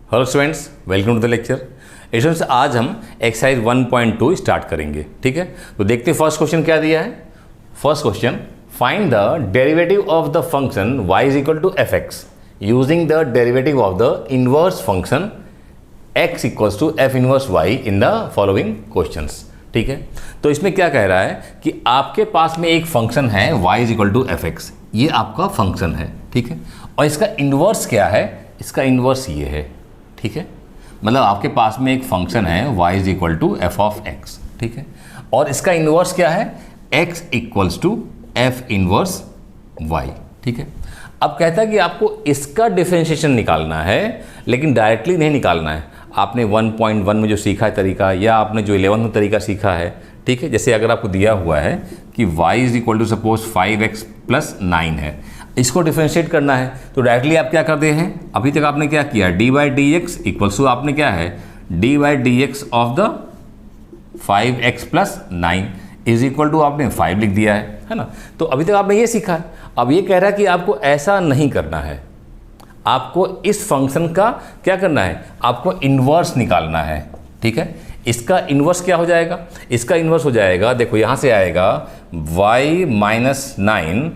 Hello students, welcome to the lecture. Students, आज हम exercise 1.2 start करेंगे। ठीक है, तो देखते हैं फर्स्ट क्वेश्चन क्या दिया है। First question, find the derivative of the function y is equal to F X using the derivative of the inverse function x equals to F inverse y in the following questions. ठीक है, तो इसमें क्या कह रहा है कि आपके पास में एक फंक्शन है y is equal to F X, ये आपका फंक्शन है। ठीक है, और इसका इन्वर्स क्या है, इसका इन्वर्स ये है। ठीक है, मतलब आपके पास में एक फंक्शन है y is equal to F of X. ठीक है, और इसका इन्वर्स क्या है, x equals to F inverse y। ठीक है, अब कहता है कि आपको इसका डिफरेंशिएशन निकालना है, लेकिन डायरेक्टली नहीं निकालना है। आपने 1.1 में जो सीखा है तरीका, या आपने जो 11 में तरीका सीखा है, ठीक है, जैसे अगर आपको दिया हुआ है कि y is equal to suppose 5x plus 9 है, इसको डिफरेंशिएट करना है, तो डायरेक्टली आप क्या करते हैं, अभी तक आपने क्या किया, D by D x equals to आपने क्या है, D by D x of the 5x plus 9 is equal to आपने 5 लिख दिया है ना। तो अभी तक आपने ये सीखा है। अब ये कह रहा है कि आपको ऐसा नहीं करना है, आपको इस फंक्शन का क्या करना है, आपको इन्वर्स निकालना है। ठीक है, इसका इन्वर्स क्या हो जाएगा, इसका इन्वर्स हो जाएगा, देखो यहाँ से आएगा y minus 9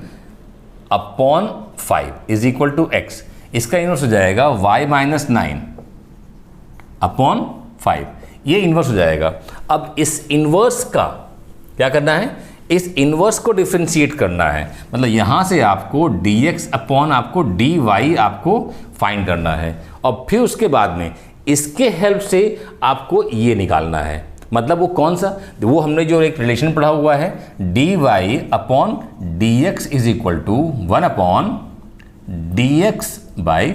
upon 5 is equal to X. इसका इन्वर्स हो जाएगा y माइनस 9 अपॉन 5, ये इन्वर्स हो जाएगा। अब इस इन्वर्स का क्या करना है, इस इन्वर्स को डिफरेंशिएट करना है, मतलब यहाँ से आपको dx अपॉन आपको dy आपको फाइंड करना है, और फिर उसके बाद में इसके हेल्प से आपको ये निकालना है। मतलब वो कौन सा, वो हमने जो एक रिलेशन पढ़ा हुआ है, dy upon dx is equal to 1 upon dx by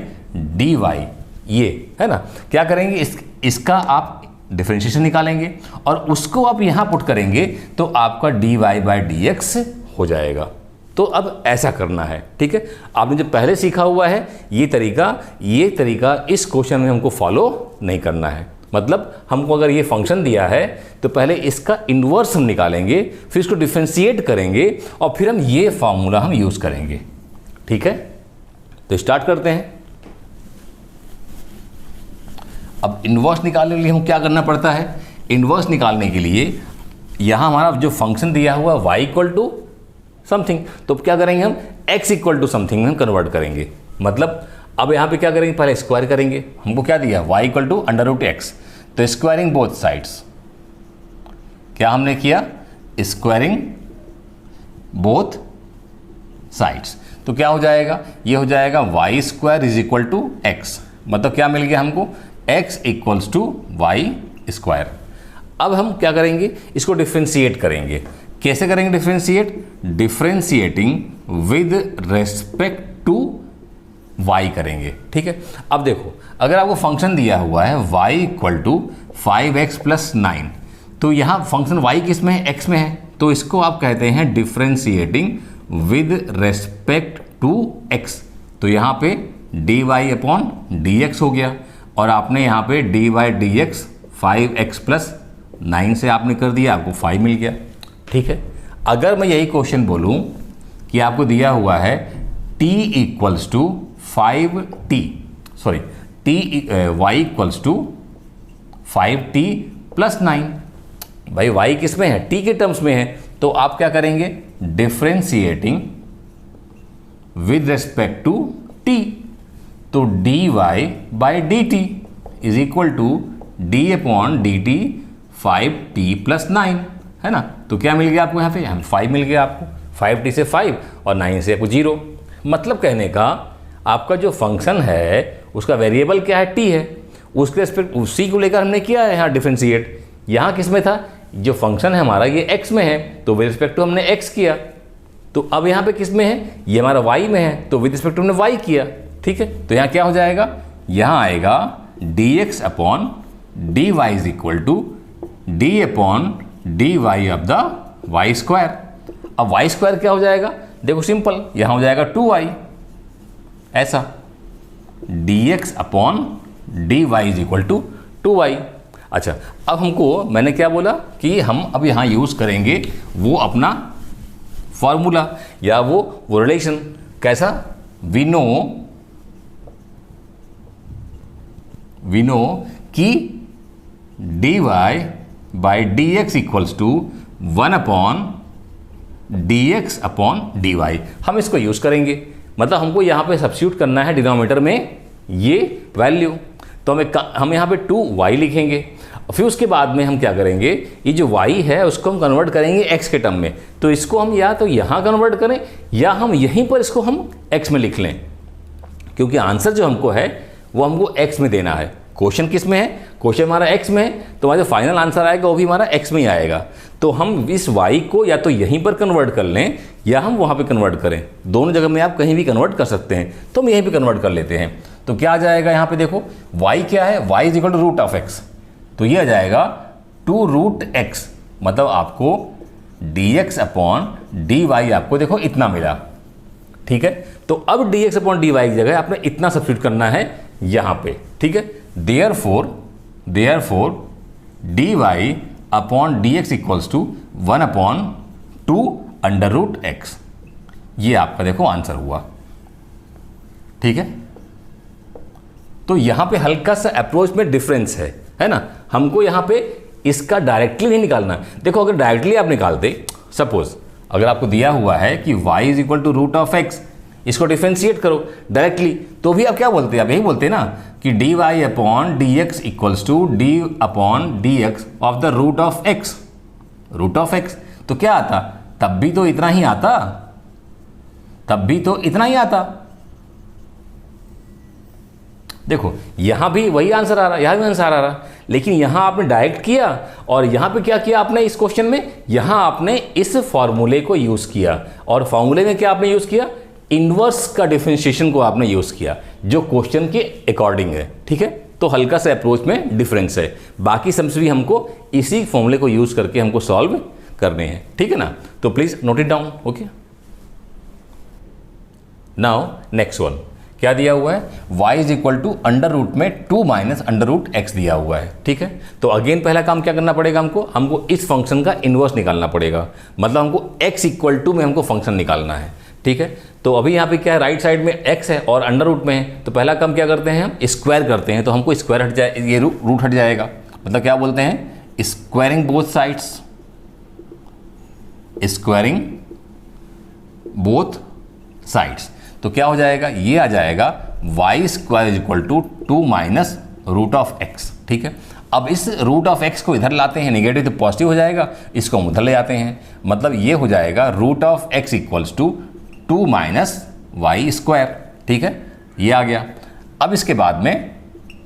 dy, ये है ना। क्या करेंगे, इसका आप डिफरेंशिएशन निकालेंगे और उसको आप यहाँ पुट करेंगे तो आपका dy बाई dx हो जाएगा। तो अब ऐसा करना है। ठीक है, आपने जो पहले सीखा हुआ है ये तरीका इस क्वेश्चन में हमको फॉलो नहीं करना है। मतलब हमको अगर ये फंक्शन दिया है तो पहले इसका इन्वर्स हम निकालेंगे, फिर इसको डिफरेंशिएट करेंगे और फिर हम ये फार्मूला हम यूज़ करेंगे। ठीक है, तो स्टार्ट करते हैं। अब इन्वर्स निकालने के लिए हम क्या करना पड़ता है, इन्वर्स निकालने के लिए यहाँ हमारा जो फंक्शन दिया हुआ है y इक्वल टू समथिंग, तो क्या करेंगे हम x इक्वल टू समथिंग में हम कन्वर्ट करेंगे। मतलब अब यहाँ पे क्या करेंगे, पहले स्क्वायर करेंगे। हमको क्या दिया, y equal to under root X, तो स्क्वायरिंग बोथ साइड्स, क्या हमने किया, स्क्वायरिंग बोथ साइड्स, तो क्या हो जाएगा, ये हो जाएगा y square is equal to x. मतलब क्या मिल गया हमको, x equals to Y square. अब हम क्या करेंगे, इसको डिफरेंशिएट करेंगे। कैसे करेंगे differentiate, differentiating with respect to y करेंगे। ठीक है, अब देखो अगर आपको फंक्शन दिया हुआ है y equal to 5x plus 9, तो यहाँ फंक्शन y किस में है, x में है, तो इसको आप कहते हैं differentiating with respect to x। तो यहाँ पे dy अपॉन dx हो गया, और आपने यहाँ पे dy by dx 5x plus 9 से आपने कर दिया, आपको 5 मिल गया। ठीक है, अगर मैं यही क्वेश्चन बोलूँ कि आपको दिया हुआ है t equals to 5t, sorry y equals to 5t plus 9, भाई y किस में है, t के टर्म्स में है, तो आप क्या करेंगे, differentiating with respect to t, तो dy by dt is equal to d upon dt 5t plus 9 है ना। तो क्या मिल गया आपको, यहाँ पे 5 मिल गया आपको, 5t से 5 और 9 से आपको 0। मतलब कहने का आपका जो फंक्शन है उसका वेरिएबल क्या है, t है, उसके रेस्पेक्ट उसी को लेकर हमने किया है यहाँ डिफरेंशिएट। यहाँ किस में था, जो फंक्शन है हमारा ये x में है, तो विद रिस्पेक्ट टू हमने x किया। तो अब यहाँ पे किस में है, ये हमारा y में है, तो विद रिस्पेक्ट टू हमने y किया। ठीक है, तो यहाँ क्या हो जाएगा, यहाँ आएगा dx upon dy is equal to d upon dy of the y square. अब y स्क्वायर क्या हो जाएगा, देखो सिंपल, यहाँ हो जाएगा 2y, ऐसा dx upon dy is equal to 2y। अच्छा, अब हमको मैंने क्या बोला कि हम अब यहाँ यूज़ करेंगे वो अपना फॉर्मूला या वो वी नो कि dy by D x equals to 1 upon dx upon dy। हम इसको यूज़ करेंगे, मतलब हमको यहाँ पे सब्स्टिट्यूट करना है डिनोमिनेटर में ये वैल्यू। तो हम यहाँ पे 2y लिखेंगे, फिर उसके बाद में हम क्या करेंगे, ये जो y है उसको हम कन्वर्ट करेंगे x के टर्म में। तो इसको हम या तो यहाँ कन्वर्ट करें या हम यहीं पर इसको हम x में लिख लें, क्योंकि आंसर जो हमको है वो हमको x में देना है। क्वेश्चन किस में है, क्वेश्चन हमारा x में है, तो हमारा जो फाइनल आंसर आएगा वो भी हमारा x में ही आएगा। तो हम इस y को या तो यहीं पर कन्वर्ट कर लें या हम वहाँ पे कन्वर्ट करें, दोनों जगह में आप कहीं भी कन्वर्ट कर सकते हैं। तो हम यहीं पे कन्वर्ट कर लेते हैं। तो क्या आ जाएगा यहाँ पे देखो, y क्या है, y is equal to root of x, तो ये आ जाएगा 2 रूट x, मतलब आपको dx अपॉन dy आपको देखो इतना मिला, ठीक है। तो अब dx अपॉन dy की जगह आपने इतना सब्स्टिट्यूट करना है यहाँ पे, ठीक है। Therefore dy upon dx equals to 1 upon 2 under root x, ये आपका देखो आंसर हुआ, ठीक है। तो यहाँ पे हल्का सा अप्रोच में डिफरेंस है ना। हमको यहाँ पे इसका डायरेक्टली नहीं निकालना। देखो अगर डायरेक्टली आप निकालते, सपोज अगर आपको दिया हुआ है कि y is equal to root of x, इसको डिफ्रेंशिएट करो डायरेक्टली, तो भी आप क्या बोलते हैं, आप यही बोलते हैं ना कि dy upon D x equals to D upon D x of the root of x। तो क्या आता, तब भी तो इतना ही आता, देखो यहां भी वही आंसर आ रहा, यहां भी आंसर आ रहा, लेकिन यहां आपने डायरेक्ट किया और यहां पे क्या किया आपने इस क्वेश्चन में, यहां आपने इस फॉर्मूले को यूज किया। और फॉर्मूले में क्या आपने यूज किया, इनवर्स का डिफरेंशिएशन को आपने यूज किया, जो क्वेश्चन के अकॉर्डिंग है, ठीक है। तो हल्का सा अप्रोच में डिफरेंस है, बाकी सम्स भी हमको इसी फॉर्मूले को यूज करके हमको सॉल्व करने हैं, ठीक है ना। तो please note it down, okay. Now next one क्या दिया हुआ है, y is equal to under root में 2 माइनस अंडर रूट x दिया हुआ है, ठीक है। तो अगेन पहला काम क्या करना पड़ेगा, हमको इस फंक्शन का इन्वर्स निकालना पड़ेगा, मतलब हमको x इक्वल टू में हमको फंक्शन निकालना है, ठीक है। तो अभी यहाँ पे क्या है, राइट साइड में x है और अंडर रूट में है, तो पहला काम क्या करते हैं, हम स्क्वायर करते हैं। तो हमको स्क्वायर हट जाए, ये रूट हट जाएगा, मतलब क्या बोलते हैं, squaring both sides, squaring both sides. तो क्या हो जाएगा, ये आ जाएगा y square is equal to 2 minus root of x, ठीक है। अब इस रूट ऑफ x को इधर लाते हैं, नेगेटिव तो पॉजिटिव हो जाएगा, इसको हम उधर ले जाते हैं, मतलब ये हो जाएगा root of x equals to 2 minus y square, ठीक है, ये आ गया। अब इसके बाद में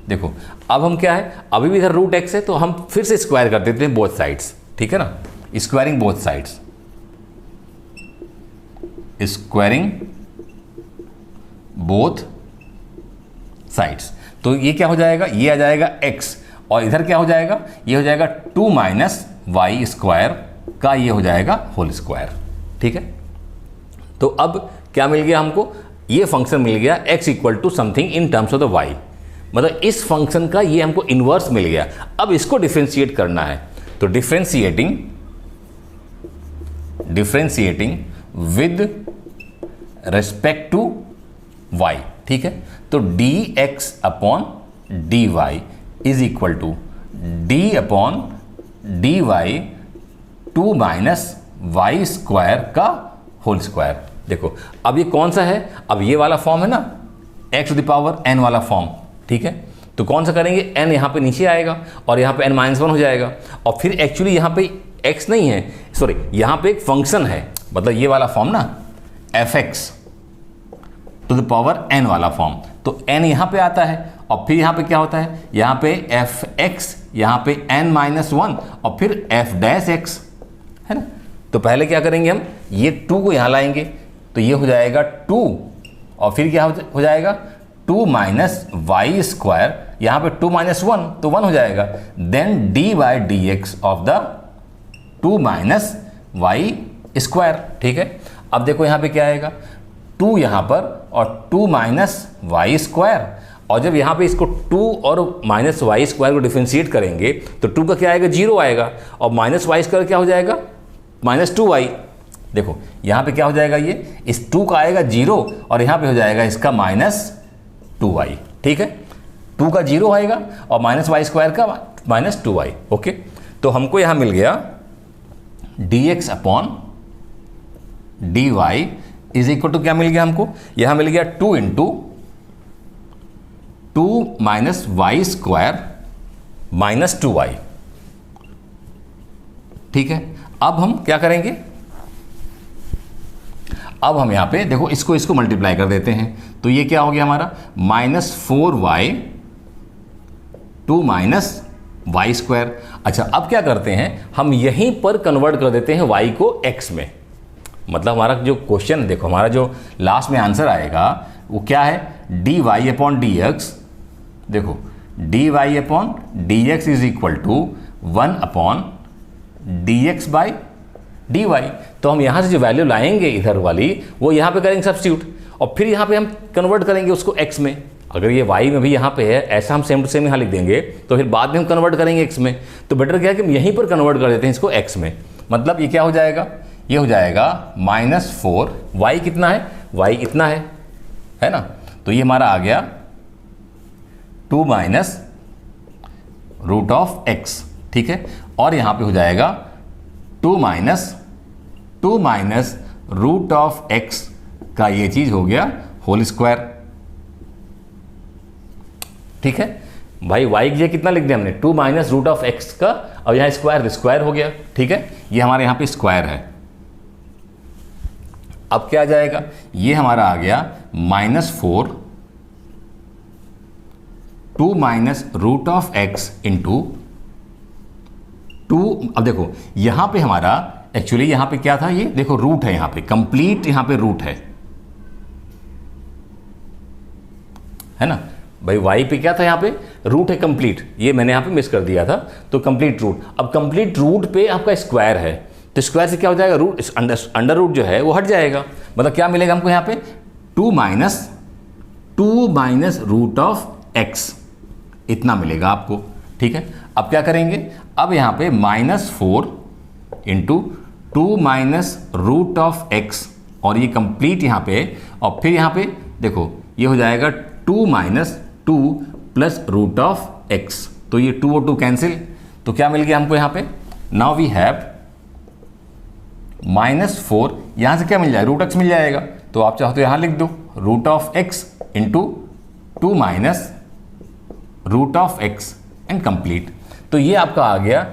देखो, अब हम क्या है, अभी भी इधर रूट x है, तो हम फिर से स्क्वायर कर देते हैं बोथ साइड्स, ठीक है ना, squaring both sides, squaring both sides. तो ये क्या हो जाएगा, ये आ जाएगा x, और इधर क्या हो जाएगा, ये हो जाएगा 2 माइनस वाई स्क्वायर का ये हो जाएगा होल स्क्वायर, ठीक है। तो अब क्या मिल गया हमको, ये फंक्शन मिल गया x equal to something in terms of the y, मतलब इस फंक्शन का ये हमको इन्वर्स मिल गया। अब इसको डिफरेंशिएट करना है, तो differentiating with respect to y, ठीक है। तो dx upon dy is equal to d upon dy 2 minus y square का होल स्क्वायर। देखो अब ये कौन सा है, अब ये वाला फॉर्म है ना, x to the power n वाला फॉर्म, ठीक है। तो कौन सा करेंगे, n यहाँ पे नीचे आएगा और यहाँ पे n-1 हो जाएगा, और फिर एक्चुअली यहाँ पे x नहीं है, सॉरी यहाँ पे एक फंक्शन है, मतलब ये वाला फॉर्म ना fx to the power n वाला फॉर्म, तो n यहाँ पे आता है और फिर यहाँ पे क्या होता है, यहाँ पे fx, यहाँ पे n-1 और फिर f डैश x, है ना। तो पहले क्या करेंगे, हम ये 2 को यहाँ लाएंगे, तो ये हो जाएगा 2 और फिर क्या हो जाएगा 2 माइनस वाई स्क्वायर, यहाँ पे 2 माइनस 1 तो 1 हो जाएगा, then d by D x of the 2 minus y square, ठीक है। अब देखो यहाँ पे क्या आएगा, 2 यहाँ पर और 2 माइनस वाई स्क्वायर, और जब यहाँ पे इसको 2 और माइनस वाई स्क्वायर को डिफरेंशिएट करेंगे तो 2 का क्या आएगा, 0 आएगा, और माइनस वाई स्क्वायर क्या हो जाएगा, -2y। देखो यहाँ पे क्या हो जाएगा, ये इस 2 का आएगा 0 और यहाँ पे हो जाएगा इसका -2y, ठीक है। 2 का 0 आएगा और माइनस वाई स्क्वायर का माइनस 2y। ओके, तो हमको यहाँ मिल गया dx upon dy is equal to क्या मिल गया हमको, यहाँ मिल गया 2 into 2 minus y square minus 2y। ठीक है, अब हम क्या करेंगे, अब हम यहां पे देखो इसको मल्टीप्लाई कर देते हैं, तो ये क्या हो गया हमारा -4y 2 माइनस वाई स्क्वायर। अच्छा, अब क्या करते हैं, हम यहीं पर कन्वर्ट कर देते हैं y को x में। मतलब हमारा जो क्वेश्चन देखो, हमारा जो लास्ट में आंसर आएगा वो क्या है, dy अपॉन dx। देखो dy upon dx is equal to 1 upon dx by dy। तो हम यहाँ से जो वैल्यू लाएंगे इधर वाली, वो यहाँ पे करेंगे सब्स्टिट्यूट, और फिर यहाँ पे हम कन्वर्ट करेंगे उसको x में। अगर ये y में भी यहाँ पे है, ऐसा हम सेम टू सेम यहाँ लिख देंगे, तो फिर बाद में हम कन्वर्ट करेंगे x में। तो बेटर क्या है कि हम यहीं पर कन्वर्ट कर देते हैं इसको x में। मतलब ये क्या हो जाएगा, ये हो जाएगा -4, y कितना है, y इतना है ना। तो ये हमारा आ गया 2 माइनस रूट ऑफ x। ठीक है, और यहाँ पे हो जाएगा 2 माइनस रूट ऑफ x का ये चीज हो गया होल स्क्वायर। ठीक है भाई, y की जगह कितना लिख दिया हमने, 2 माइनस रूट ऑफ x का, और यहाँ स्क्वायर हो गया। ठीक है, ये हमारे यहाँ पे स्क्वायर है। अब क्या आ जाएगा, ये हमारा आ गया -4 2 minus root of x into 2। अब देखो यहां पे हमारा एक्चुअली यहां पे क्या था, ये देखो रूट है, यहां पे कंप्लीट, यहां पे रूट है ना भाई। y पे क्या था, यहां पे रूट है कंप्लीट, ये मैंने यहां पे मिस कर दिया था। तो कंप्लीट रूट, अब कंप्लीट रूट पे आपका स्क्वायर है, तो स्क्वायर से क्या हो जाएगा, रूट अंडर रूट जो है वो हट जाएगा। मतलब क्या मिलेगा हमको यहाँ पे 2 माइनस रूट ऑफ x, इतना मिलेगा आपको। ठीक है, अब क्या करेंगे, अब यहाँ पे -4 into 2 minus root of x, और ये कंप्लीट यहाँ पे, और फिर यहाँ पे देखो ये हो जाएगा 2 minus 2 plus root of x। तो ये 2 और 2 कैंसिल, तो क्या मिल गया हमको यहाँ पे, नाउ वी हैव -4, यहाँ से क्या मिल जाएगा, रूट x मिल जाएगा। तो आप चाहो तो यहाँ लिख दो root of x into 2 minus root of x and complete. तो ये आपका आ गया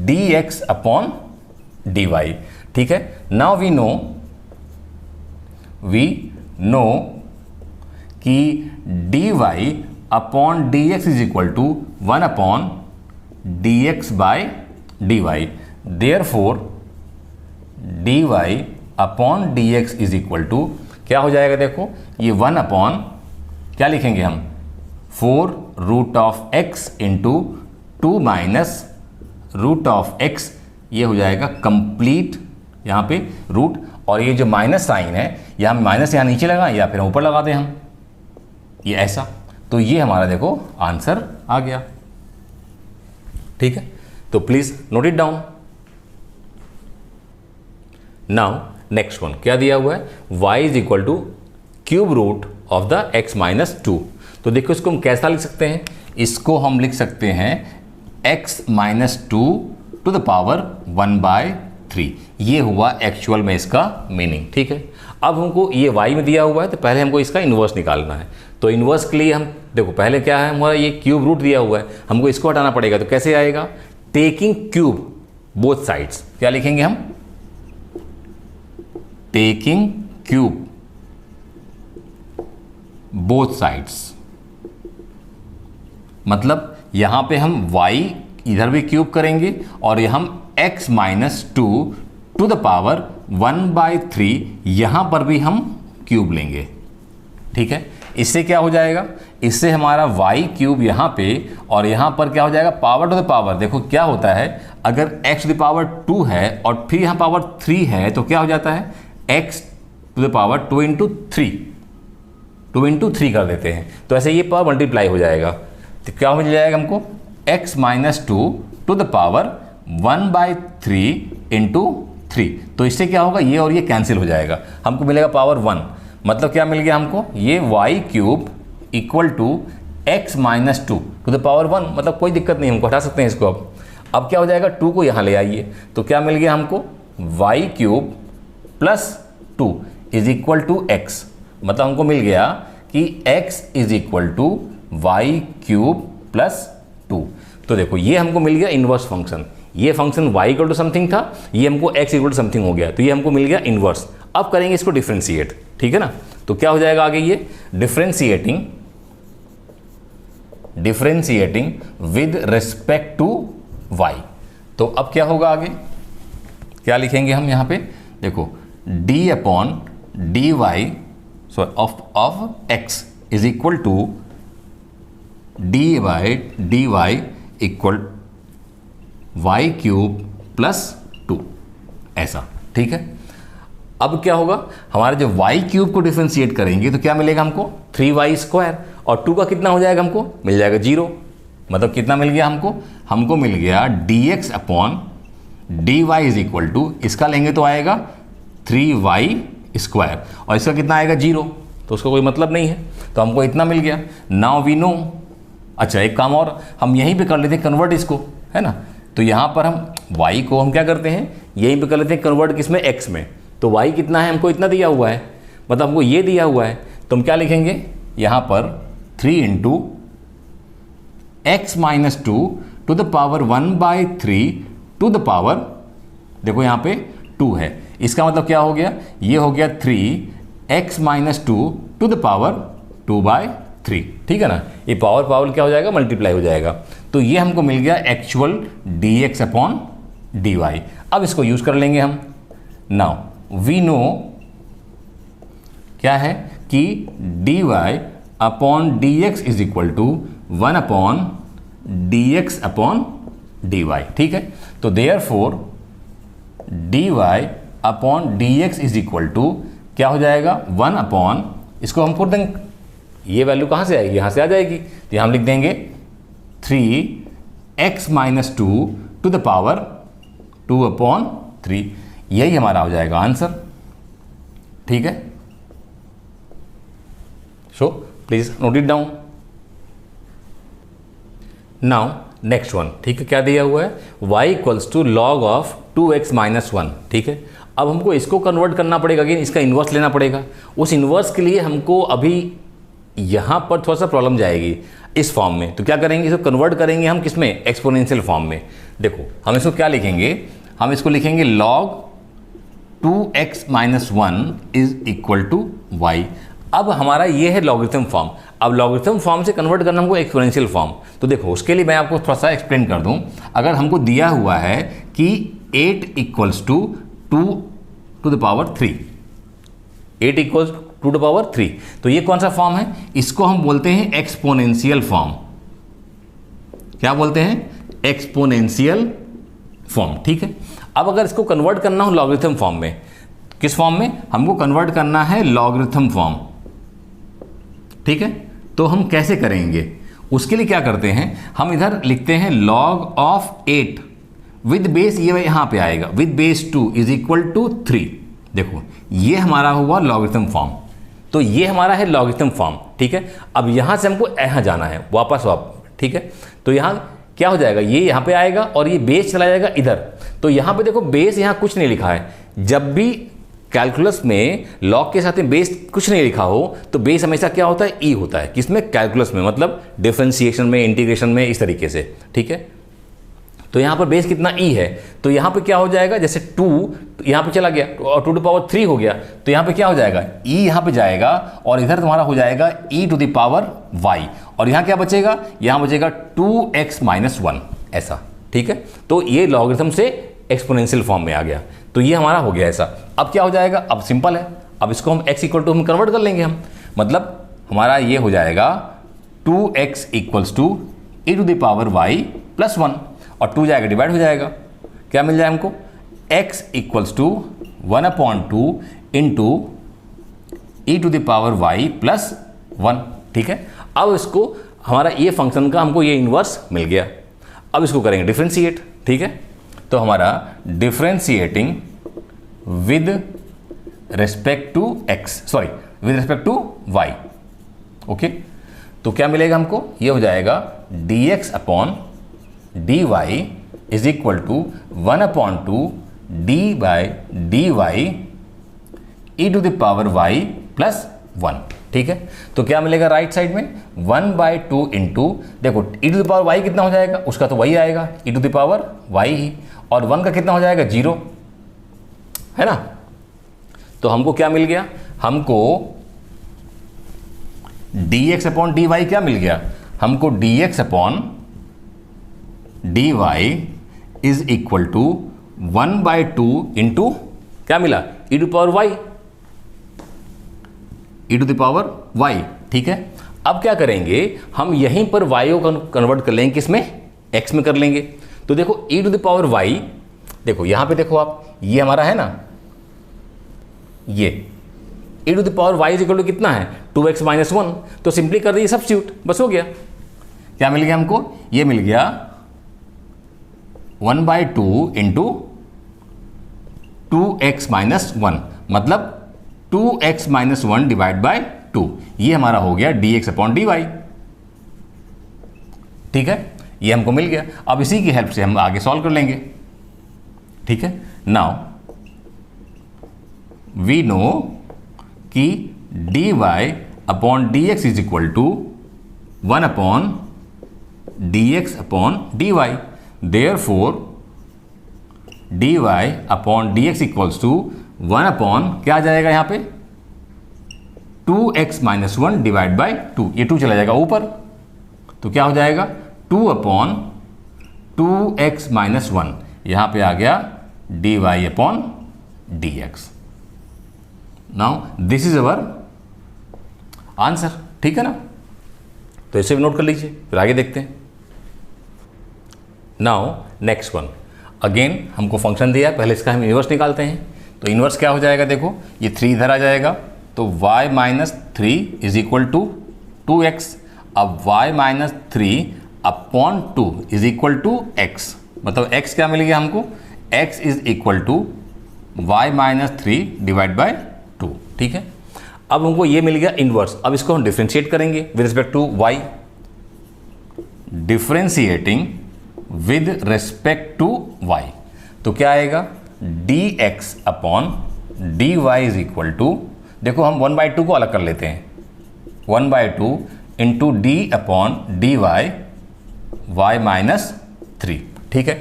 dx अपॉन dy। ठीक है, नाउ वी नो कि dy upon dx is equal to 1 upon dx by dy। Therefore dy upon dx is equal to क्या हो जाएगा, देखो ये 1 अपॉन क्या लिखेंगे हम, 4 root of x into 2 minus root of x, ये हो जाएगा कंप्लीट यहाँ पे रूट, और ये जो माइनस साइन है, यहाँ माइनस यहाँ नीचे लगा या फिर ऊपर लगा दें हम, ये ऐसा। तो ये हमारा देखो आंसर आ गया। ठीक है, तो please note it down. Now next one क्या दिया हुआ है, y is equal to cube root of the x minus 2। तो देखो इसको हम कैसा लिख सकते हैं, इसको हम लिख सकते हैं x minus 2 to the power 1/3। ये हुआ एक्चुअल में इसका मीनिंग। ठीक है, अब हमको ये y में दिया हुआ है, तो पहले हमको इसका इन्वर्स निकालना है। तो इन्वर्स के लिए हम देखो पहले क्या है, हमारा ये क्यूब रूट दिया हुआ है, हमको इसको हटाना पड़ेगा। तो कैसे आएगा, टेकिंग क्यूब बोथ साइड्स, क्या लिखेंगे हम, टेकिंग क्यूब बोथ साइड्स। मतलब यहां पे हम y इधर भी क्यूब करेंगे, और हम x minus 2 to the power 1/3 यहां पर भी हम क्यूब लेंगे। ठीक है, इससे क्या हो जाएगा, इससे हमारा y क्यूब यहाँ पे, और यहाँ पर क्या हो जाएगा, पावर टू द पावर। देखो क्या होता है, अगर x टू द पावर 2 है और फिर यहाँ पावर 3 है, तो क्या हो जाता है, x to the power 2 into 3 कर देते हैं। तो ऐसे ये पावर मल्टीप्लाई हो जाएगा, तो क्या मिल जाएगा हमको, x minus 2 to the power 1/3 into 3। तो इससे क्या होगा, ये और ये कैंसिल हो जाएगा, हमको मिलेगा पावर 1। मतलब क्या मिल गया हमको, ये y cube equal to x minus two to the power 1, मतलब कोई दिक्कत नहीं, हमको हटा सकते हैं इसको। अब क्या हो जाएगा, 2 को यहाँ ले आइए तो क्या मिल गया हमको, y cube plus 2 is equal to x, मतलब हमको मिल गया कि x is equal to y cube plus 2। तो देखो ये हमको मिल गया इन्वर्स फंक्शन, ये function y equal to something था, ये हमको x इक्वल टू समथिंग हो गया, तो ये हमको मिल गया इन्वर्स। अब करेंगे इसको डिफ्रेंशिएट, ठीक है ना। तो क्या हो जाएगा आगे, ये differentiating with respect to y। तो अब क्या होगा आगे, क्या लिखेंगे हम यहाँ पे, देखो d upon d y of x is equal to d y equal y cube plus 2, ऐसा, ठीक है। अब क्या होगा, हमारे जो वाई क्यूब को डिफ्रेंशिएट करेंगे तो क्या मिलेगा हमको, 3y स्क्वायर, और 2 का कितना हो जाएगा, हमको मिल जाएगा 0, मतलब कितना मिल गया हमको मिल गया dx upon d y is equal to, इसका लेंगे तो आएगा 3y स्क्वायर, और इसका कितना आएगा 0, तो उसका कोई मतलब नहीं है, तो हमको इतना मिल गया। नाउ वी नो, अच्छा एक काम और हम यहीं पे कर लेते हैं कन्वर्ट इसको, है ना। तो यहाँ पर हम y को हम क्या करते हैं, यहीं पे कर लेते हैं कन्वर्ट, किसमें, x में। तो y कितना है, हमको इतना दिया हुआ है, मतलब हमको ये दिया हुआ है, तो हम क्या लिखेंगे यहाँ पर 3 into x minus 2 to the power 1/3 to the power, देखो यहाँ पे 2 है, इसका मतलब क्या हो गया, ये हो गया 3x minus 2 to the power 2/3, ठीक है ना। ये पावर क्या हो जाएगा, मल्टीप्लाई हो जाएगा। तो ये हमको मिल गया एक्चुअल dx अपॉन dy। अब इसको यूज कर लेंगे हम। नाउ वी नो क्या है कि dy upon dx is equal to 1 upon dx upon dy, ठीक है। तो therefore dy upon dx is equal to क्या हो जाएगा, 1 अपॉन, इसको हम कर देंगे, ये वैल्यू कहाँ से आएगी, यहाँ से आ जाएगी, तो हम लिख देंगे 3x minus 2 to the power 2/3, यही हमारा हो जाएगा आंसर, ठीक है। So please note it down. Now next one, ठीक है, क्या दिया हुआ है, y equals to log of 2x minus 1, ठीक है। अब हमको इसको कन्वर्ट करना पड़ेगा, अगेन इसका इन्वर्स लेना पड़ेगा। उस इन्वर्स के लिए हमको अभी यहाँ पर थोड़ा सा प्रॉब्लम जाएगी इस फॉर्म में। तो क्या करेंगे, इसको कन्वर्ट करेंगे हम किस में, एक्सपोनेंशियल फॉर्म में। देखो हम इसको क्या लिखेंगे, हम इसको लिखेंगे log 2x minus 1 is equal to y। अब हमारा ये है लॉगरिथम फॉर्म। अब लॉगरिथम फॉर्म से कन्वर्ट करना हमको एक्सपोनेंशियल फॉर्म। तो देखो उसके लिए मैं आपको थोड़ा सा एक्सप्लेन कर दूं। अगर हमको दिया हुआ है कि 8 equals to 2 to the power 3, 8 equals 2 to the power 3, तो ये कौन सा फॉर्म है, इसको हम बोलते हैं एक्सपोनेंशियल फॉर्म। क्या बोलते हैं, एक्सपोनेंशियल फॉर्म, ठीक है। अब अगर इसको कन्वर्ट करना हो लॉगरिथम फॉर्म में, किस फॉर्म में, हमको कन्वर्ट करना है लॉगरिथम फॉर्म, ठीक है। तो हम कैसे करेंगे, उसके लिए क्या करते हैं, हम इधर लिखते हैं log ऑफ 8 विद बेस, ये यहाँ पे आएगा with base 2 is equal to 3। देखो ये हमारा हुआ लॉगरिथम फॉर्म, तो ये हमारा है लॉगरिथम फॉर्म, ठीक है। अब यहाँ से हमको यहाँ जाना है वापस, ठीक है। तो यहाँ क्या हो जाएगा, ये यहाँ पे आएगा और ये बेस चला जाएगा इधर। तो यहाँ पे देखो बेस यहाँ कुछ नहीं लिखा है। जब भी कैलकुलस में लॉग के साथ में बेस कुछ नहीं लिखा हो तो बेस हमेशा क्या होता है, ई होता है। किसमें, कैलकुलस में, मतलब डिफरेंशिएशन में, इंटीग्रेशन में, इस तरीके से, ठीक है। तो यहाँ पर बेस कितना ई है, तो यहाँ पे क्या हो जाएगा, जैसे 2 यहाँ पे चला गया और 2 टू पावर 3 हो गया, तो यहाँ पे क्या हो जाएगा, ई यहाँ पे जाएगा और इधर तुम्हारा हो जाएगा e to the power y, और यहाँ क्या बचेगा, यहाँ बचेगा 2x माइनस 1, ऐसा, ठीक है। तो ये लॉगरिथम से एक्सपोनेंशियल फॉर्म में आ गया, तो ये हमारा हो गया ऐसा। अब क्या हो जाएगा, अब सिंपल है, अब इसको हम x इक्वल टू हम कन्वर्ट कर लेंगे हम, मतलब हमारा ये हो जाएगा 2x equals to e to the power y plus 1, और 2 जाएगा डिवाइड हो जाएगा, क्या मिल जाए हमको, x equals to 1/2 into e to the power y plus 1, ठीक है। अब इसको हमारा ये फंक्शन का हमको ये इन्वर्स मिल गया। अब इसको करेंगे डिफ्रेंशिएट, ठीक है। तो हमारा differentiating with respect to x, sorry with respect to y, okay. तो क्या मिलेगा हमको, ये हो जाएगा dx upon dy is equal to 1/2 d by dy e to the power y plus 1। ठीक है, तो क्या मिलेगा राइट साइड में 1/2 इंटू, देखो e to the power y कितना हो जाएगा, उसका तो वही आएगा e to the power y ही, और 1 का कितना हो जाएगा 0, है ना। तो हमको क्या मिल गया, हमको dx अपॉन dy क्या मिल गया, हमको dx upon dy is equal to 1/2 into क्या मिला e to power y, e to the power y। ठीक है, अब क्या करेंगे, हम यहीं पर y को कन्वर्ट कर लेंगे, किसमें, x में कर लेंगे। तो देखो e to the power y, देखो यहां पे देखो आप, ये हमारा है ना, ये e to the power y is equal to कितना है 2x माइनस 1, तो सिंपली कर दिए सब्स्टिट्यूट, बस हो गया। क्या मिल गया हमको, ये मिल गया 1/2 इंटू 2x माइनस 1, मतलब 2x माइनस 1 डिवाइड बाय 2, ये हमारा हो गया dx अपॉन dy। ठीक है, ये हमको मिल गया। अब इसी की हेल्प से हम आगे सॉल्व कर लेंगे। ठीक है, नाउ वी नो कि dy upon dx is equal to 1 upon dx upon dy, therefore dy upon dx equals to 1 upon क्या आ जाएगा यहाँ पे 2x माइनस 1 डिवाइड बाई 2, ये 2 चला जाएगा ऊपर, तो क्या हो जाएगा 2 अपॉन 2x माइनस 1, यहाँ पे आ गया dy upon dx। Now this is our answer. ठीक है ना, तो इसे भी नोट कर लीजिए, फिर आगे देखते हैं। नाउ नेक्स्ट वन, अगेन हमको फंक्शन दिया, पहले इसका हम इन्वर्स निकालते हैं। तो इन्वर्स क्या हो जाएगा, देखो ये 3 इधर आ जाएगा, तो y minus 3 is equal to 2x। अब y minus 3 upon 2 is equal to x, मतलब x क्या मिल गया हमको, x is equal to y minus 3 divide by 2। ठीक है, अब हमको ये मिल गया इन्वर्स। अब इसको हम डिफ्रेंशिएट करेंगे with respect to y, differentiating with respect to y, तो क्या आएगा dx upon dy is equal to, देखो हम 1/2 को अलग कर लेते हैं, 1/2 into d upon dy y minus 3। ठीक है,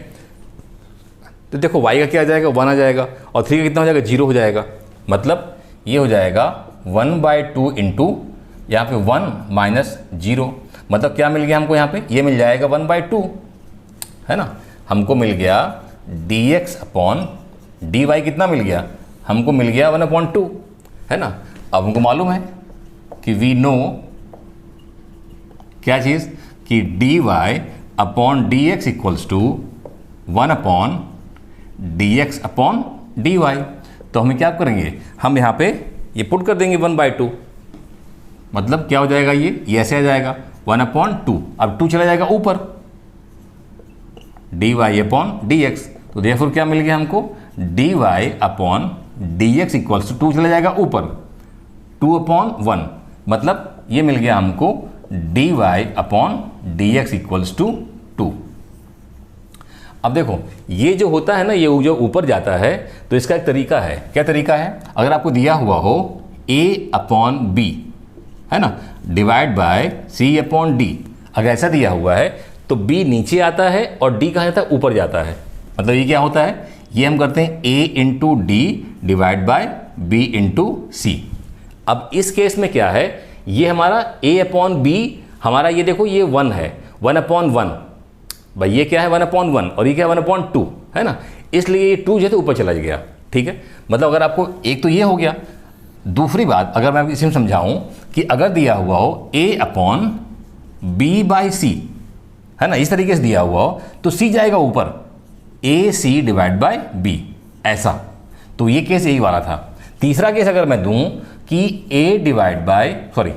तो देखो y का क्या आ जाएगा 1 आ जाएगा, और 3 का कितना हो जाएगा 0 हो जाएगा, मतलब ये हो जाएगा 1/2 इंटू यहाँ पे 1 माइनस 0, मतलब क्या मिल गया हमको यहाँ पे, ये मिल जाएगा 1/2, है ना। हमको मिल गया dx अपॉन dy कितना मिल गया, हमको मिल गया 1/2, है ना। अब हमको मालूम है कि वी नो क्या चीज़, कि dy upon dx equals to 1 upon dx upon dy। तो हमें क्या करेंगे, हम यहाँ पे ये पुट कर देंगे 1/2, मतलब क्या हो जाएगा, ये ऐसे आ जाएगा 1/2, अब 2 चला जाएगा ऊपर, dy अपॉन dx, तो देयरफॉर क्या मिल गया हमको, dy upon dx equals to 2 चला जाएगा ऊपर, 2/1, मतलब ये मिल गया हमको dy upon dx equals to 2। अब देखो ये जो होता है ना, ये जो ऊपर जाता है, तो इसका एक तरीका है। क्या तरीका है, अगर आपको दिया हुआ हो a अपॉन b, है ना, divide by c upon d, अगर ऐसा दिया हुआ है तो b नीचे आता है और d कहाँ जाता है, ऊपर जाता है। मतलब ये क्या होता है, ये हम करते हैं a into d divide by b into c. अब इस केस में क्या है, ये हमारा a अपॉन b, हमारा ये देखो ये 1 है, 1/1, भाई ये क्या है 1/1, और ये क्या है 1/2, है ना, इसलिए ये 2 जो है तो ऊपर चला गया। ठीक है, मतलब अगर आपको एक तो ये हो गया। दूसरी बात अगर मैं इसी में समझाऊं कि अगर दिया हुआ हो a अपॉन b बाई सी, है ना, इस तरीके से दिया हुआ हो तो c जाएगा ऊपर, a c divide by b, ऐसा। तो ये केस यही वाला था। तीसरा केस अगर मैं दूं कि a डिवाइड बाय, सॉरी,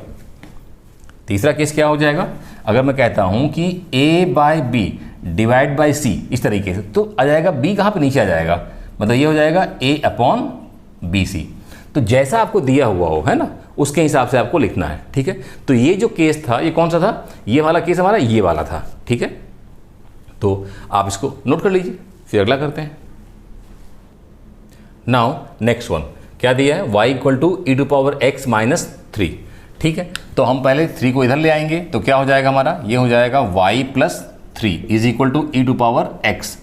तीसरा केस क्या हो जाएगा, अगर मैं कहता हूं कि a by b divide by c, इस तरीके से, तो आ जाएगा b कहाँ पे, नीचे आ जाएगा, मतलब ये हो जाएगा a अपॉन बी सी। तो जैसा आपको दिया हुआ हो, है ना, उसके हिसाब से आपको लिखना है, ठीक है। तो ये जो केस था ये कौन सा था, ये वाला केस हमारा ये वाला था, ठीक है। तो आप इसको नोट कर लीजिए, फिर अगला करते हैं। नाउ नेक्स्ट वन क्या दिया है, y equal to e to power x minus 3, ठीक है। तो हम पहले 3 को इधर ले आएंगे, तो क्या हो जाएगा हमारा, ये हो जाएगा y plus 3 is equal to e to power x।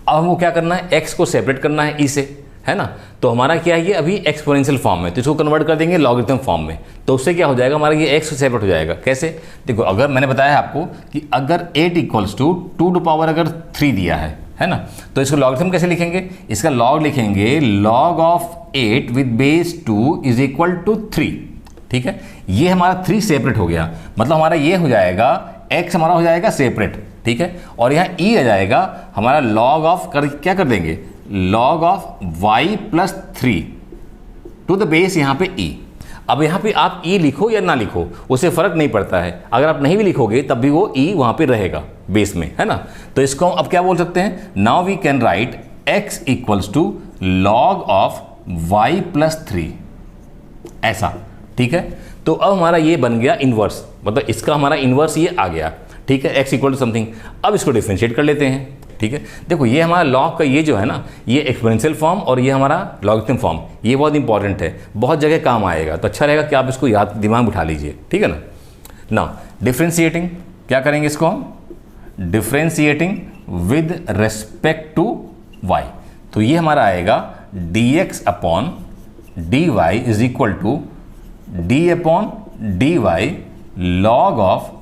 अब हमको क्या करना है, x को सेपरेट करना है ई से, है ना। तो हमारा क्या है, ये अभी एक्सपोनेंशियल फॉर्म में, तो इसको कन्वर्ट कर देंगे लॉगरिथम फॉर्म में, तो उससे क्या हो जाएगा हमारा, ये x सेपरेट हो जाएगा। कैसे, देखो अगर मैंने बताया आपको कि अगर 8 इक्वल्स टू 2 टू पावर अगर 3 दिया है ना, तो इसको लॉगरिथम कैसे लिखेंगे, इसका लॉग लिखेंगे log of 8 with base 2 is equal to 3, ठीक है। ये हमारा 3 सेपरेट हो गया, मतलब हमारा ये हो जाएगा x हमारा हो जाएगा सेपरेट, ठीक है। और यहाँ e आ जाएगा हमारा लॉग ऑफ क्या कर देंगे, log of y plus 3 to the base यहाँ पे e। अब यहाँ पे आप e लिखो या ना लिखो उससे फर्क नहीं पड़ता है, अगर आप नहीं भी लिखोगे तब भी वो e वहाँ पे रहेगा बेस में, है ना। तो इसको हम अब क्या बोल सकते हैं, now we can write x equals to log of y plus 3, ऐसा, ठीक है। तो अब हमारा ये बन गया इन्वर्स, मतलब इसका हमारा इन्वर्स ये आ गया, ठीक है, x इक्वल टू समथिंग। अब इसको डिफरेंशिएट कर लेते हैं, ठीक है। देखो ये हमारा लॉग का ये जो है ना, ये एक्सपोनेंशियल फॉर्म और ये हमारा लॉगरिथम फॉर्म, ये बहुत इंपॉर्टेंट है, बहुत जगह काम आएगा, तो अच्छा रहेगा कि आप इसको याद दिमाग में उठा लीजिए, ठीक है ना। नाउ डिफरेंशिएटिंग क्या करेंगे, इसको हम differentiating with respect to y, तो ये हमारा आएगा dx upon dy is equal to d upon dy log of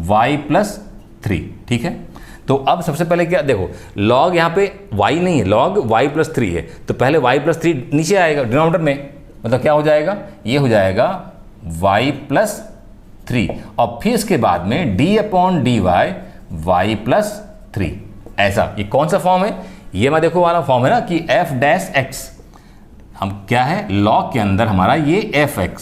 y plus 3, ठीक है। तो अब सबसे पहले क्या, देखो लॉग यहाँ पे y नहीं है, लॉग y प्लस 3 है, तो पहले y प्लस 3 नीचे आएगा डिनोमिनेटर में, मतलब क्या हो जाएगा, ये हो जाएगा y प्लस 3 और फिर इसके बाद में d upon dy y plus 3, ऐसा। ये कौन सा फॉर्म है, ये मैं देखो वाला फॉर्म है ना कि f डैश x, हम क्या है लॉग के अंदर हमारा ये fx,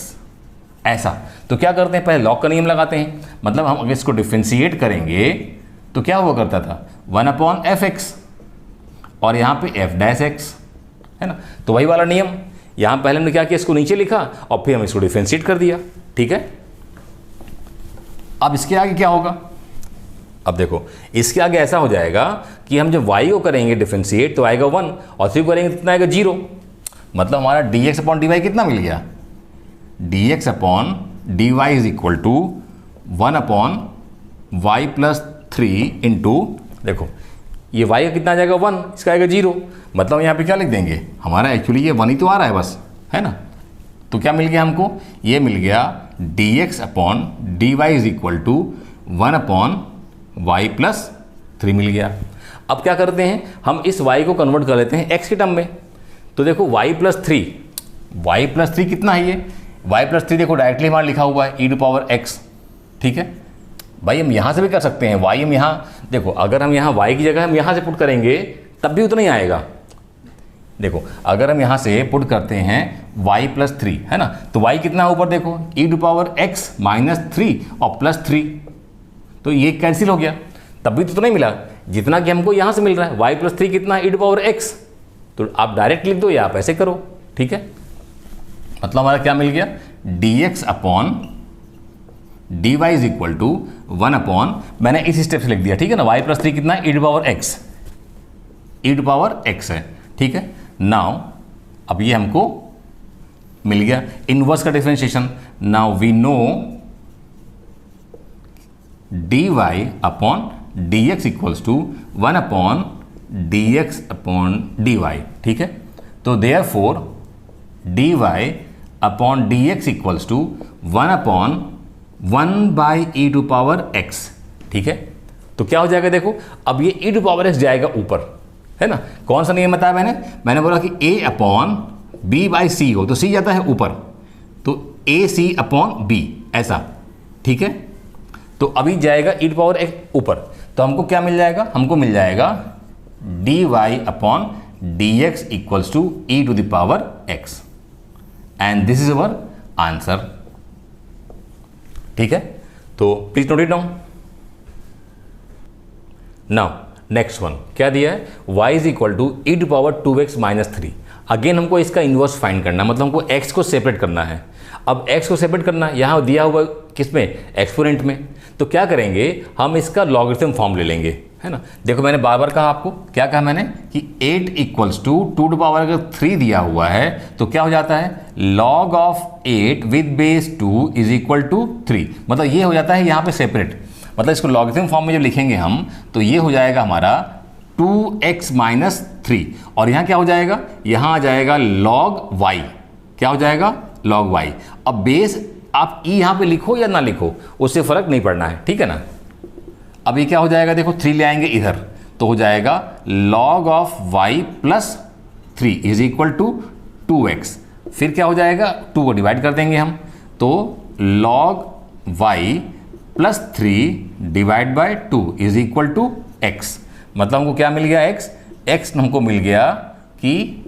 ऐसा। तो क्या करते हैं, पहले लॉग का नियम लगाते हैं, मतलब हम अगर इसको डिफरेंशिएट करेंगे तो क्या हुआ करता था 1 अपॉन एफ एक्स और यहाँ पे एफ डैश एक्स, है ना। तो वही वाला नियम, यहाँ पहले हमने क्या किया, इसको नीचे लिखा और फिर हम इसको डिफरेंशिएट कर दिया, ठीक है। अब इसके आगे क्या होगा, अब देखो इसके आगे ऐसा हो जाएगा कि हम जब y को करेंगे डिफरेंशिएट तो आएगा 1 और 3 को करेंगे कितना आएगा 0, मतलब हमारा dx अपॉन dy कितना मिल गया, dx upon dy is equal to 1 upon y plus 3 into, देखो ये y का कितना आ जाएगा 1, इसका आएगा 0, मतलब यहाँ पे क्या लिख देंगे, हमारा एक्चुअली ये 1 ही तो आ रहा है बस, है ना। तो क्या मिल गया हमको, ये मिल गया dx upon dy is equal to 1 upon y plus 3 मिल गया। अब क्या करते हैं, हम इस y को कन्वर्ट कर लेते हैं x के टर्म में, तो देखो y प्लस 3 कितना है, ये y प्लस 3 देखो डायरेक्टली हमारा लिखा हुआ है e टू पावर x, ठीक है। भाई हम यहाँ से भी कर सकते हैं, y हम यहाँ देखो, अगर हम यहाँ y की जगह हम यहाँ से पुट करेंगे तब भी उतना ही आएगा। देखो अगर हम यहाँ से पुट करते हैं y प्लस 3, है ना, तो y कितना है ऊपर देखो e to power x minus 3 और प्लस 3, तो ये कैंसिल हो गया, तब भी तो उतना ही मिला जितना कि हमको यहाँ से मिल रहा है। y प्लस 3 कितना है e टू पावर x, तो आप डायरेक्ट लिख दो या आप ऐसे करो, ठीक है। मतलब हमारा क्या मिल गया, dx upon dy is equal to 1 upon, मैंने इस स्टेप से लिख दिया, ठीक है ना, y प्लस 3 कितना है e टू पावर x है, ठीक है। नाउ अब ये हमको मिल गया इनवर्स का differentiation. Now we know dy upon dx equals to 1 upon dx upon dy, ठीक है। तो therefore dy upon dx equals to 1 upon 1 by e to power x, ठीक है। तो क्या हो जाएगा, देखो अब ये ई टू पावर x जाएगा ऊपर, है ना। कौन सा नियम बताया मैंने बोला कि a अपॉन b बाई सी हो तो c जाता है ऊपर, तो ए सी अपॉन बी, ऐसा, ठीक है। तो अभी जाएगा ई टू पावर x ऊपर, तो हमको क्या मिल जाएगा, हमको मिल जाएगा dy upon dx equals to e to the power x, and this is our answer, ठीक है। तो please note it down. Now next one क्या दिया है, y is equal to e to power 2x minus 3। Again हमको इसका inverse find करना है, मतलब हमको x को सेपरेट करना है। अब x को सेपरेट करना है, यहाँ दिया हुआ किस में, एक्सपोनेंट में। तो क्या करेंगे, हम इसका लॉगरिथम फॉर्म ले लेंगे, है ना। देखो मैंने बार बार कहा आपको, क्या कहा मैंने कि 8 इक्वल्स टू 2 टू पावर अगर 3 दिया हुआ है तो क्या हो जाता है, log of 8 with base 2 is equal to 3। मतलब ये हो जाता है यहाँ पे सेपरेट, मतलब इसको लॉगरिथम फॉर्म में जब लिखेंगे हम तो ये हो जाएगा हमारा 2x माइनस 3, और यहाँ क्या हो जाएगा, यहाँ आ जाएगा log y, क्या हो जाएगा log y। अब बेस आप ई यहाँ पे लिखो या ना लिखो उससे फर्क नहीं पड़ना है, ठीक है ना। अब ये क्या हो जाएगा, देखो 3 ले आएंगे इधर तो हो जाएगा log of y plus 3 is equal to 2x। फिर क्या हो जाएगा, 2 को डिवाइड कर देंगे हम, तो log y plus 3 divide by 2 is equal to x। मतलब हमको क्या मिल गया, x हमको मिल गया कि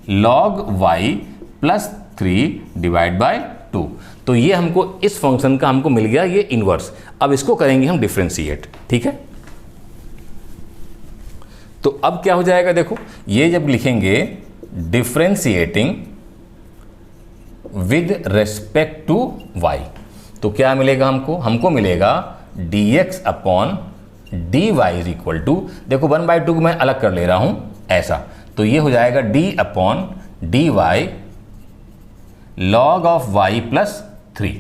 log y plus 3 divide by 2। तो ये हमको इस फंक्शन का हमको मिल गया ये इनवर्स। अब इसको करेंगे हम डिफ्रेंशिएट, ठीक है। तो अब क्या हो जाएगा, देखो ये जब लिखेंगे differentiating with respect to y, तो क्या मिलेगा हमको मिलेगा dx upon dy is equal to, देखो 1/2 को मैं अलग कर ले रहा हूं ऐसा, तो ये हो जाएगा d upon dy log of y plus 3,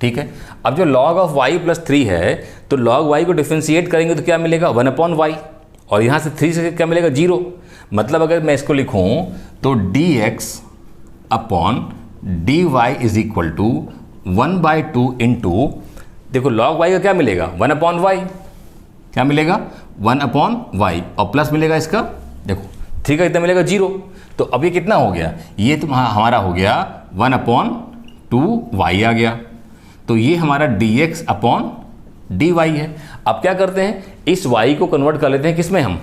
ठीक है। अब जो log ऑफ y प्लस 3 है तो log y को डिफ्रेंशिएट करेंगे तो क्या मिलेगा 1/y, और यहाँ से 3 से क्या मिलेगा 0। मतलब अगर मैं इसको लिखूँ तो dx upon dy is equal to 1/2 into, देखो log y का क्या मिलेगा 1/y, क्या मिलेगा 1/y, और प्लस मिलेगा इसका, देखो 3 का कितना मिलेगा 0। तो अब ये कितना हो गया, ये तो हमारा हो गया 1/2y आ गया। तो ये हमारा dx अपॉन dy है। अब क्या करते हैं, इस y को कन्वर्ट कर लेते हैं किस में, हम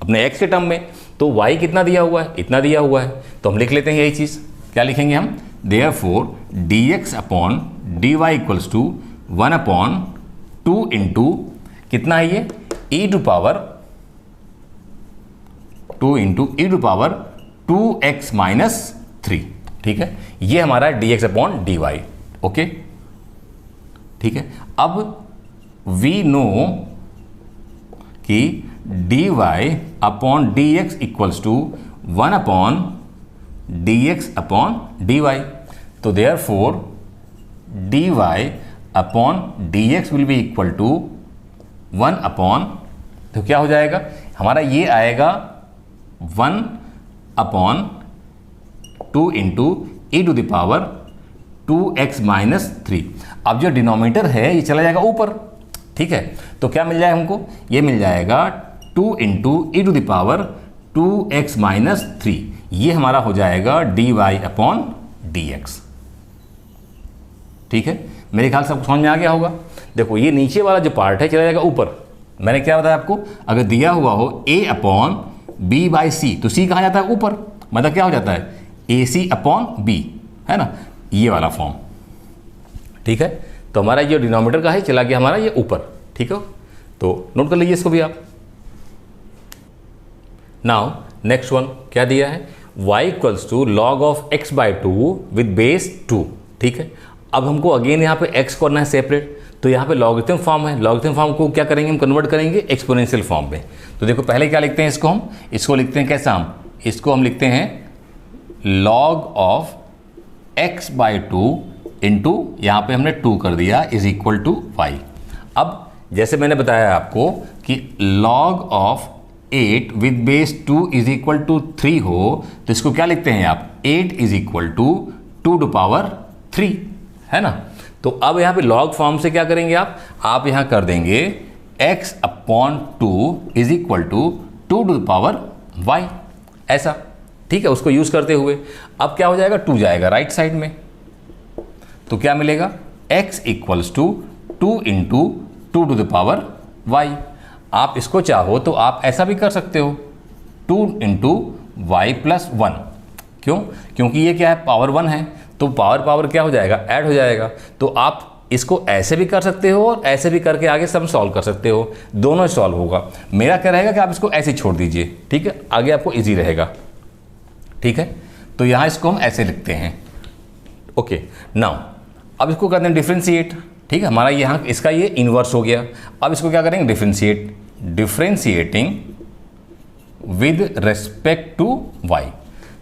अपने x के टर्म में। तो y कितना दिया हुआ है, इतना दिया हुआ है, तो हम लिख लेते हैं यही चीज़। क्या लिखेंगे हम, therefore dx upon dy equals to 1/2 into कितना है ये, e to power 2 into e to power 2x minus 3, ठीक है। ये हमारा dx अपॉन dy, ओके, ठीक है। अब वी नो कि dy upon dx equals to 1/dx upon dy। तो therefore dy upon dx will be equal to 1/, तो क्या हो जाएगा हमारा, ये आएगा 1/2 into e to the power 2x minus 3। अब जो डिनोमिनेटर है ये चला जाएगा ऊपर, ठीक है। तो क्या मिल जाएगा हमको, ये मिल जाएगा 2 into e to the power 2x minus 3। ये हमारा हो जाएगा dy अपॉन dx, ठीक है। मेरे ख्याल से सबको समझ में आ गया होगा। देखो ये नीचे वाला जो पार्ट है चला जाएगा ऊपर। मैंने क्या बताया आपको, अगर दिया हुआ हो a अपॉन b बाई सी, तो c कहाँ जाता है ऊपर, मतलब क्या हो जाता है ac अपॉन b, है ना, ये वाला फॉर्म, ठीक है। तो हमारा ये डिनोमिनेटर का है चला गया हमारा ये ऊपर, ठीक है। तो नोट कर लीजिए इसको भी आप। नाउ नेक्स्ट वन क्या दिया है, y equals to log of x/2 with base 2, ठीक है। अब हमको अगेन यहाँ पे x करना है सेपरेट, तो यहाँ पे लॉगरिथम फॉर्म है। लॉगरिथम फॉर्म को क्या करेंगे हम, कन्वर्ट करेंगे एक्सपोनेंशियल फॉर्म में। तो देखो पहले क्या लिखते हैं इसको लिखते हैं कैसा, इसको हम लिखते हैं लॉग ऑफ x/2 इंटू यहाँ पे हमने 2 कर दिया इज इक्वल टू y। अब जैसे मैंने बताया आपको कि log of 8 with base 2 is equal to 3 हो, तो इसको क्या लिखते हैं आप, 8 is equal to 2 to power 3, है ना। तो अब यहाँ पे लॉग फॉर्म से क्या करेंगे आप यहाँ कर देंगे x upon 2 is equal to 2 to the power y, ऐसा, ठीक है। उसको यूज़ करते हुए अब क्या हो जाएगा, 2 जाएगा राइट साइड में, तो क्या मिलेगा x equals to 2 into 2 to the power y। आप इसको चाहो तो आप ऐसा भी कर सकते हो, 2 इंटू वाई प्लस 1। क्यों, क्योंकि ये क्या है, पावर 1 है, तो पावर क्या हो जाएगा, ऐड हो जाएगा। तो आप इसको ऐसे भी कर सकते हो और ऐसे भी करके आगे सम सॉल्व कर सकते हो, दोनों सॉल्व होगा। मेरा क्या रहेगा कि आप इसको ऐसे ही छोड़ दीजिए, ठीक है, आगे आपको इजी रहेगा, ठीक है। तो यहाँ इसको हम ऐसे लिखते हैं, ओके, नाउ अब इसको करते हैं डिफ्रेंशिएट। ठीक है, हमारा यहाँ इसका ये इन्वर्स हो गया। अब इसको क्या करेंगे, differentiate, differentiating with respect to y।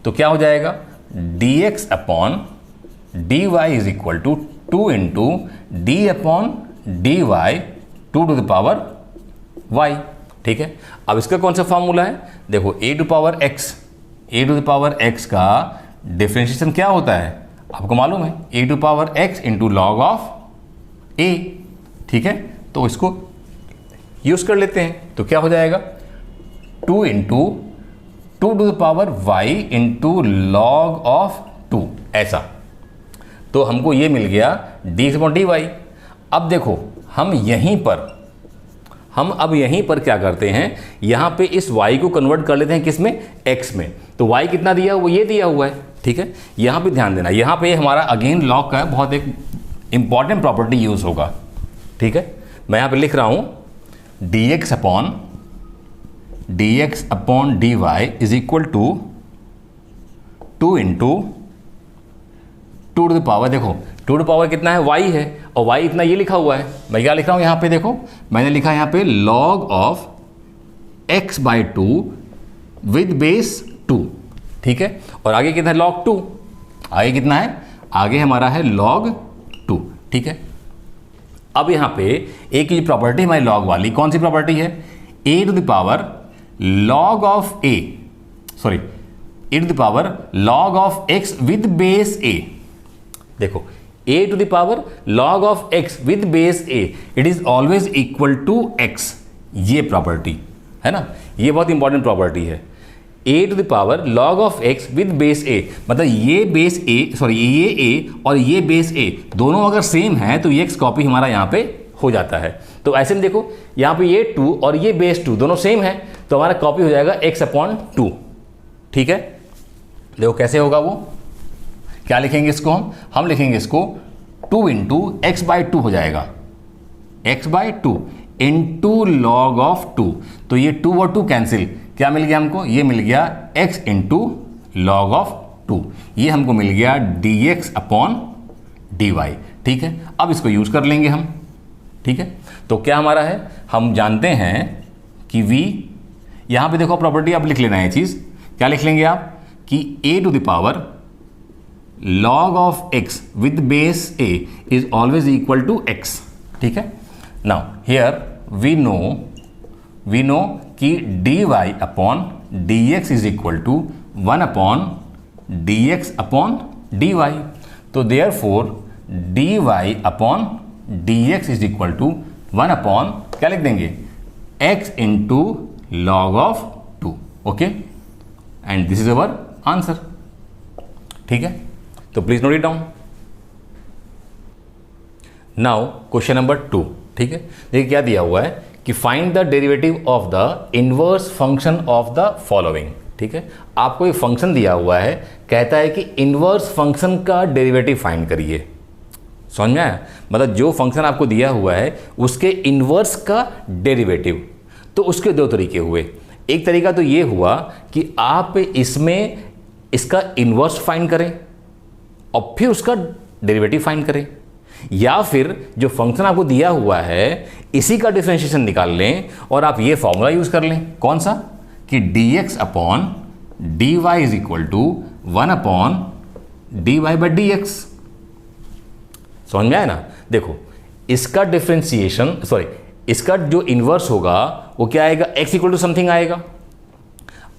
तो क्या हो जाएगा, dx upon dy is equal to 2 into d upon dy 2 to the power y। ठीक है, अब इसका कौन सा फॉर्मूला है, देखो a टू पावर x का डिफरेंशिएशन क्या होता है आपको मालूम है, a to power x into log of a। ठीक है, तो इसको यूज कर लेते हैं। तो क्या हो जाएगा, 2 into 2 to the power y into log of 2, ऐसा। तो हमको ये मिल गया dx अपॉन dy। अब देखो हम अब यहीं पर क्या करते हैं, यहाँ पे इस y को कन्वर्ट कर लेते हैं किस में, x में। तो y कितना दिया हुआ, ये दिया हुआ है। ठीक है, यहाँ पे ध्यान देना, यहाँ पे हमारा अगेन लॉग का बहुत एक इंपॉर्टेंट प्रॉपर्टी यूज होगा। ठीक है, मैं यहाँ पे लिख रहा हूँ dx upon dy is equal to 2 into 2 to the power, देखो 2 टू द पावर कितना है, y है, और y इतना ये लिखा हुआ है। मैं क्या लिख रहा हूँ यहाँ पे, देखो मैंने लिखा है यहाँ पे log of x by 2 with base 2। ठीक है, और आगे कितना है, log 2। आगे कितना है, आगे हमारा है log 2। ठीक है, अब यहाँ पे एक ये प्रॉपर्टी हमारी log वाली, कौन सी प्रॉपर्टी है, a to the power log of a, sorry a to the power log of x with base a। देखो a to the power log of x with base a, it is always equal to x। ये property है ना, ये बहुत important property है। a to the power log of x with base a, मतलब ये base a, sorry ये a और ये बेस a दोनों अगर सेम है तो ये x कॉपी हमारा यहाँ पे हो जाता है। तो ऐसे में देखो यहाँ पे ये 2 और ये बेस 2 दोनों सेम है, तो हमारा कॉपी हो जाएगा x अपॉन 2। ठीक है, देखो कैसे होगा वो, क्या लिखेंगे इसको, हम लिखेंगे इसको 2 इंटू एक्स बाई 2 हो जाएगा, x by 2 into log of 2। तो ये 2 और 2 कैंसिल, क्या मिल गया हमको, ये मिल गया x इंटू लॉग ऑफ 2। ये हमको मिल गया dx अपॉन dy। ठीक है, अब इसको यूज कर लेंगे हम। ठीक है, तो क्या हमारा है, हम जानते हैं कि v, यहाँ पे देखो प्रॉपर्टी आप लिख लेना है ये चीज़, क्या लिख लेंगे आप कि a to the power log of x with base a is always equal to x। ठीक है, नाउ हियर वी नो कि dy upon dx is equal to 1 upon dx upon dy। तो therefore dy upon dx is equal to 1 upon क्या लिख देंगे, x into log of 2। Okay, and this is our answer. ठीक है, तो please note it down. Now question number 2। ठीक है, देखिए क्या दिया हुआ है कि find the derivative of the inverse function of the following. ठीक है, आपको एक फंक्शन दिया हुआ है, कहता है कि इनवर्स फंक्शन का डेरिवेटिव फाइंड करिए। समझ में आया, मतलब जो फंक्शन आपको दिया हुआ है उसके इनवर्स का डेरिवेटिव। तो उसके दो तरीके हुए, एक तरीका तो ये हुआ कि आप इसमें इसका इनवर्स फाइंड करें और फिर उसका डेरिवेटिव फाइंड करें, या फिर जो फंक्शन आपको दिया हुआ है इसी का डिफरेंशिएशन निकाल लें और आप ये फॉर्मूला यूज कर लें, कौन सा, कि dx upon dy is equal to 1 upon dy by dx। समझ में आया ना, देखो इसका डिफरेंशिएशन, सॉरी इसका जो इनवर्स होगा वो क्या आएगा, x इक्वल टू समथिंग आएगा।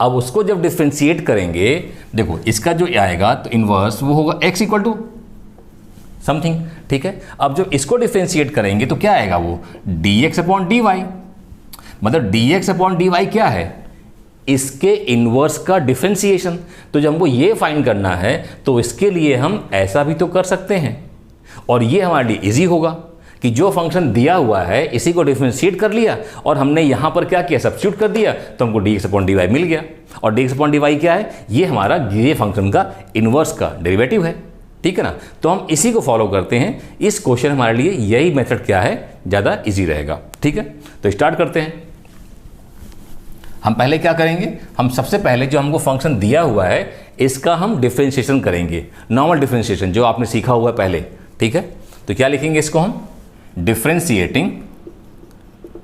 अब उसको जब डिफरेंशिएट करेंगे, देखो इसका जो आएगा तो इनवर्स वो होगा x इक्वल टू समथिंग। ठीक है, अब जब इसको डिफरेंशिएट करेंगे तो क्या आएगा, वो dx अपॉन dy। मतलब dx अपॉन dy क्या है, इसके इनवर्स का डिफरेंशिएशन। तो जब हमको ये फाइंड करना है तो इसके लिए हम ऐसा भी तो कर सकते हैं, और ये हमारे लिए इजी होगा कि जो फंक्शन दिया हुआ है इसी को डिफरेंशिएट कर लिया और हमने यहाँ पर क्या किया, सब्स्टिट्यूट कर दिया, तो हमको dx अपॉन dy मिल गया। और dx अपॉन dy क्या है, ये हमारा ये फंक्शन का इनवर्स का डेरिवेटिव है। ठीक है ना, तो हम इसी को फॉलो करते हैं। इस क्वेश्चन हमारे लिए यही मेथड क्या है, ज़्यादा इजी रहेगा। ठीक है, तो स्टार्ट करते हैं। हम पहले क्या करेंगे, हम सबसे पहले जो हमको फंक्शन दिया हुआ है इसका हम डिफरेंशिएशन करेंगे, नॉर्मल डिफरेंशिएशन जो आपने सीखा हुआ है पहले, ठीक है। तो क्या लिखेंगे इसको हम,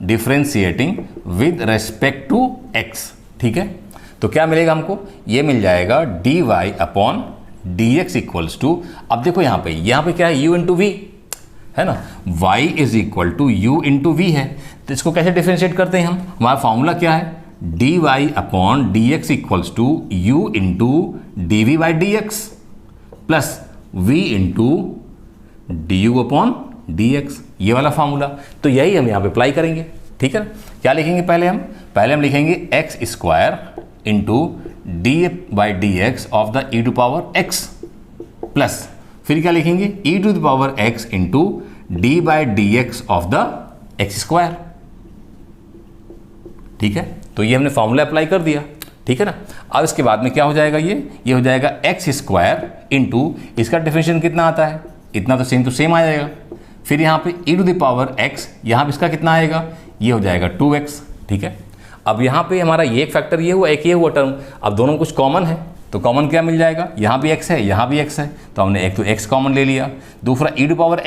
differentiating with respect to x, ठीक है। तो क्या मिलेगा हमको, ये मिल जाएगा dy upon dx equals to, अब देखो यहाँ पे क्या है, u इंटू वी है ना, y is equal to u into v है। तो इसको कैसे डिफरेंशिएट करते हैं हम, हमारा फॉर्मूला क्या है, dy upon dx equals to u into d v by D x plus v into d u upon D x, ये वाला फॉर्मूला। तो यही हम यहाँ पे अप्लाई करेंगे, ठीक है ना। क्या लिखेंगे पहले हम लिखेंगे x square into d by D x of the e to power x plus फिर क्या लिखेंगे e to the power x into d by D x of the x square, ठीक है। तो ये हमने फॉर्मूला अप्लाई कर दिया, ठीक है ना। अब इसके बाद में क्या हो जाएगा, ये हो जाएगा एक्स स्क्वायर इंटू इसका डिफरेंशिएशन कितना आता है, इतना तो सेम आ जाएगा। फिर यहाँ पे ई टू द पावर एक्स, यहाँ पे इसका कितना आएगा, ये हो जाएगा 2x, ठीक है। अब यहाँ पे हमारा ये एक फैक्टर ये हुआ, एक ये हुआ टर्म, अब दोनों में कुछ कॉमन है तो कॉमन क्या मिल जाएगा, यहाँ भी x है यहाँ भी x है, तो हमने एक तो x कॉमन ले लिया, दूसरा ई टू पावर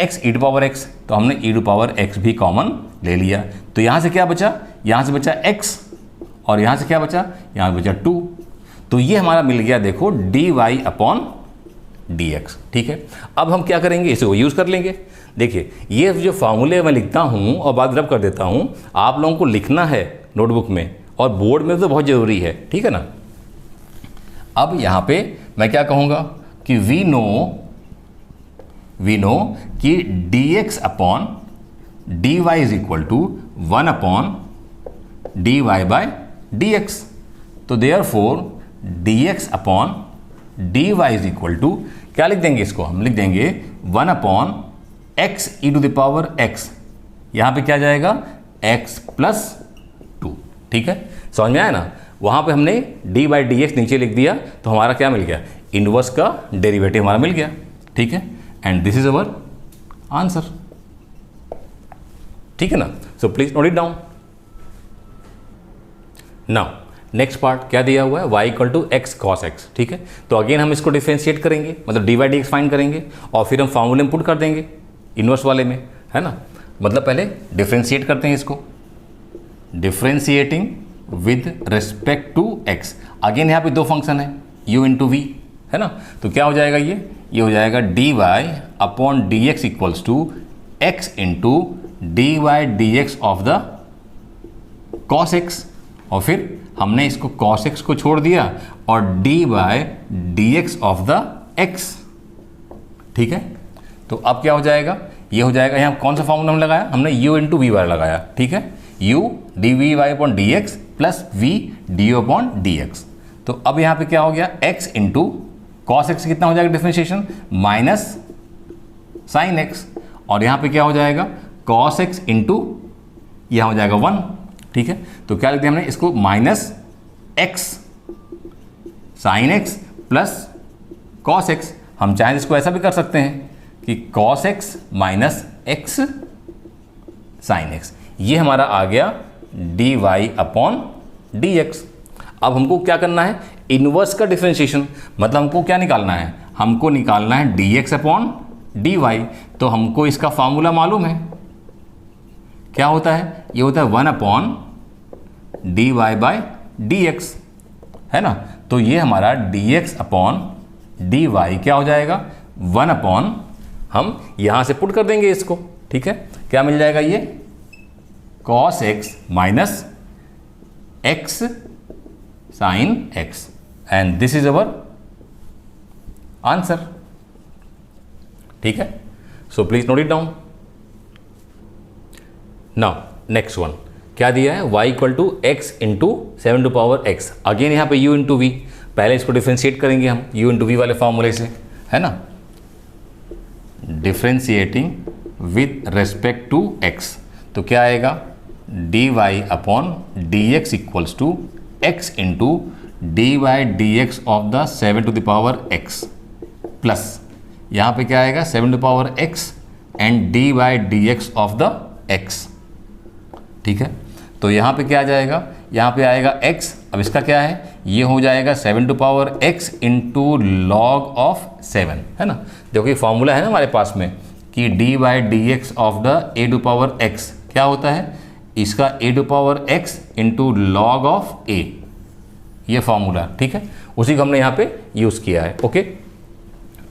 x तो हमने ई टू पावर x भी कॉमन ले लिया। तो यहाँ से क्या बचा, यहाँ से बचा x और यहाँ से क्या बचा, यहाँ बचा 2। तो ये हमारा मिल गया देखो dy अपॉन dx, ठीक है। अब हम क्या करेंगे, इसे वो यूज़ कर लेंगे। देखिए ये जो फार्मूले मैं लिखता हूँ और बाद रब कर देता हूँ, आप लोगों को लिखना है नोटबुक में और बोर्ड में तो बहुत ज़रूरी है, ठीक है ना। अब यहाँ पे मैं क्या कहूँगा कि वी नो कि dx upon dy is equal to 1 upon dy by dx। तो therefore dx upon dy is equal to, क्या लिख देंगे इसको, हम लिख देंगे 1 upon x e to the power x, यहाँ पे क्या जाएगा x प्लस 2, ठीक है। समझ में आया ना, वहाँ पे हमने d बाई डी एक्स नीचे लिख दिया तो हमारा क्या मिल गया, इनवर्स का डेरिवेटिव हमारा मिल गया, ठीक है। And this is our answer, ठीक है ना। So please note it down. Now next part क्या दिया हुआ है, y equal to x cos x, ठीक है। तो अगेन हम इसको डिफरेंशिएट करेंगे, मतलब d by D x find करेंगे और फिर हम फॉर्मूले में पुट कर देंगे इनवर्स वाले में, है ना। मतलब पहले डिफरेंशिएट करते हैं इसको, differentiating with respect to x। अगेन यहाँ पे दो फंक्शन है u इंटू वी, है ना। तो क्या हो जाएगा, ये हो जाएगा dy upon D x equals to x into d by D x of the cos x, और फिर हमने इसको cos x को छोड़ दिया और d by d x of the x, ठीक है। तो अब क्या हो जाएगा, ये हो जाएगा, यहाँ कौन सा फॉर्मूला हमने लगाया, हमने u इंटू वी वाई लगाया, ठीक है। u d v y upon D x plus v d u upon D x. तो अब यहाँ पे क्या हो गया, x इंटू कॉस एक्स कितना हो जाएगा डिफरेंशिएशन, माइनस साइन एक्स, और यहाँ पे क्या हो जाएगा कॉस एक्स इंटू यहाँ हो जाएगा 1, ठीक है। तो क्या लिखते हैं हमने इसको, minus x sine x plus cos x. हम चाहें इसको ऐसा भी कर सकते हैं कि cos x minus x sine x, ये हमारा आ गया d y upon D x. अब हमको क्या करना है, इनवर्स का डिफरेंशिएशन, मतलब हमको क्या निकालना है, हमको निकालना है d x upon d y. तो हमको इसका फॉर्मूला मालूम है, क्या होता है, ये होता है 1 upon d y by D x, है ना। तो ये हमारा d x upon d y क्या हो जाएगा, 1 अपॉन, हम यहाँ से पुट कर देंगे इसको, ठीक है। क्या मिल जाएगा, ये cos x minus x sine x, and this is our answer, ठीक है। So please note it down. Now next one क्या दिया है, y equal to x into 7 to power x. Again यहाँ पे u इंटू वी, पहले इसको differentiate करेंगे हम u इंटू वी वाले फॉर्मूले से, है ना। Differentiating with respect to x, तो क्या आएगा, dy upon D x equals to x into d by D x of the 7 to the power x plus यहाँ पे क्या आएगा 7 to power x and d by D x of the x, ठीक है। तो यहाँ पे क्या आ जाएगा, यहाँ पे आएगा x, अब इसका क्या है, ये हो जाएगा 7 to power x into log of 7, है ना। देखो ये फॉर्मूला है ना हमारे पास में कि d by D x of the a to power x क्या होता है, इसका a to power x into log of a, ये फॉर्मूला, ठीक है, उसी को हमने यहाँ पे यूज़ किया है। ओके,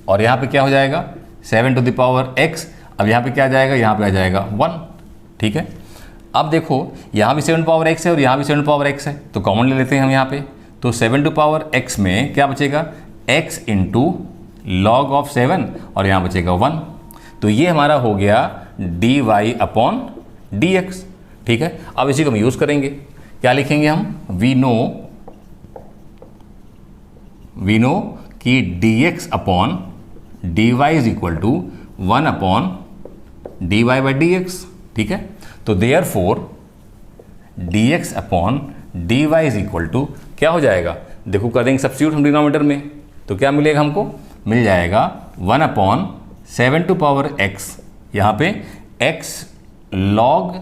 और यहाँ पे क्या हो जाएगा 7 टू द पावर x, अब यहाँ पे क्या आ जाएगा, यहाँ पे आ जाएगा 1, ठीक है। अब देखो यहाँ भी 7 पावर x है और यहाँ भी 7 पावर x है, तो कॉमन ले लेते हैं हम यहाँ पे, तो 7 टू पावर x में क्या बचेगा, x इंटू लॉग ऑफ 7 और यहाँ बचेगा 1, तो ये हमारा हो गया d y upon D x, ठीक है। अब इसी को हम यूज़ करेंगे, क्या लिखेंगे हम, वी नो कि d x upon d y is equal to 1 upon d y by D x, ठीक है। तो therefore d x upon d y is equal to क्या हो जाएगा, देखो कर देंगे सब्स्टिट्यूट हम डिनोमिनेटर में, तो क्या मिलेगा हमको, मिल जाएगा 1 अपॉन 7 टू पावर x, यहाँ पे x log